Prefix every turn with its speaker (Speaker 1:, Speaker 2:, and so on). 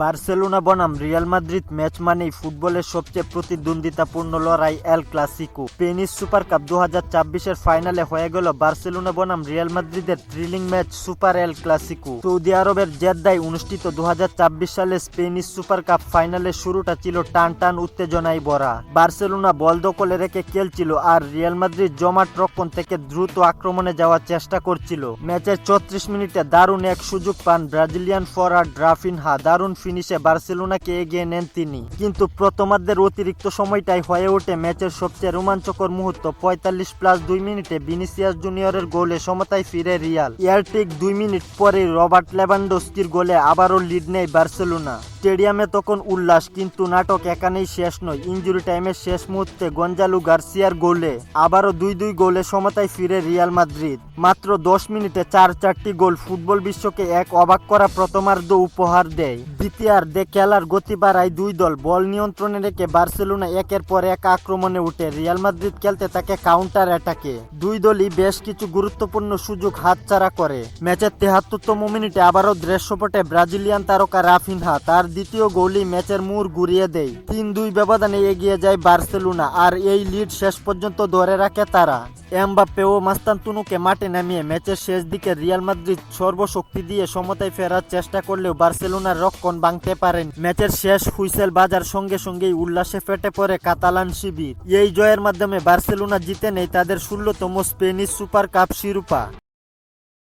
Speaker 1: Barcelona বনাম Real Madrid match মানেই ফুটবলের সবচেয়ে প্রতিদ্বন্দ্বিতাপূর্ণ লড়াই El Clasico. Spanish Super Cup 2024-এর ফাইনালে হয়ে গেল বার্সেলোনা বনাম রিয়াল মাদ্রিদের thrilling match super El Clasico. Saudi আরবের জেদ্দায় অনুষ্ঠিত 2024 সালের স্পেনিশ সুপার কাপ ফাইনালের শুরুটা ছিল টান টান উত্তেজনায় ভরা। বার্সেলোনা বল দখলে রেখে খেলছিল আর রিয়াল মাদ্রিদ জমাট রক্ষণ থেকে দ্রুত আক্রমণে যাওয়ার চেষ্টা করছিল। ম্যাচের 34 মিনিটে দারুণ এক সুযোগ পান ব্রাজিলিয়ান ফরওয়ার্ড রাফিনহা। দারুণ ফিনিশে বার্সেলোনাকে এগিয়ে নেন তিনি, কিন্তু প্রথমার্ধের অতিরিক্ত সময়টাই হয়ে ওঠে ম্যাচের সবচেয়ে রোমাঞ্চকর মুহূর্ত। 45+2 মিনিটে ভিনিসিয়াস জুনিয়রের গোলে সমতায় ফিরে রিয়াল। এর ঠিক 2 মিনিট পরে রবার্ট লেভানডস্কির গোলে আবারও লিড নেয় বার্সেলোনা। স্টেডিয়ামে তখন উল্লাস, কিন্তু নাটক এখানেই শেষ নয়। ইনজুরি টাইমের শেষ মুহূর্তে গঞ্জালো গার্সিয়ার গোলে আবারও 2-2 গোলে সমতায় ফিরে রিয়াল মাদ্রিদ। মাত্র 10 মিনিটে 4-4টি গোল ফুটবল বিশ্বকে এক অবাক করা প্রথমার্ধ উপহার দেয়। দ্বিতীয়ার্ধে খেলার গতি বাড়ায় দুই দল। বল নিয়ন্ত্রণে রেখে বার্সেলোনা একের পর এক আক্রমণে উঠে, রিয়াল মাদ্রিদ খেলতে থাকে কাউন্টার অ্যাটাকে। দুই দলই বেশ কিছু গুরুত্বপূর্ণ সুযোগ হাতছাড়া করে। ম্যাচের 73তম মিনিটে আবারও দৃশ্যপটে ব্রাজিলিয়ান তারকা রাফিনহা তার দ্বিতীয় গোলই ম্যাচের মোড় ঘুরিয়ে দেয়। 3-2 ব্যবধানে এগিয়ে যায় বার্সেলোনা, আর এই লিড শেষ পর্যন্ত ধরে রাখে তারা। এমবাপ্পে ও মাস্তানতুনুকে মাঠে নামিয়ে ম্যাচের শেষ দিকে রিয়াল মাদ্রিদ সর্বশক্তি দিয়ে সমতায় ফেরার চেষ্টা করলেও বার্সেলোনার রক্ষণ ভাঙতে পারেন। ম্যাচের শেষ হুইসেল বাজার সঙ্গে সঙ্গেই উল্লাসে ফেটে পড়ে কাতালান শিবির। এই জয়ের মাধ্যমে বার্সেলোনা জিতে নেয় তাদের 16তম স্পেনিশ সুপার কাপ শিরোপা।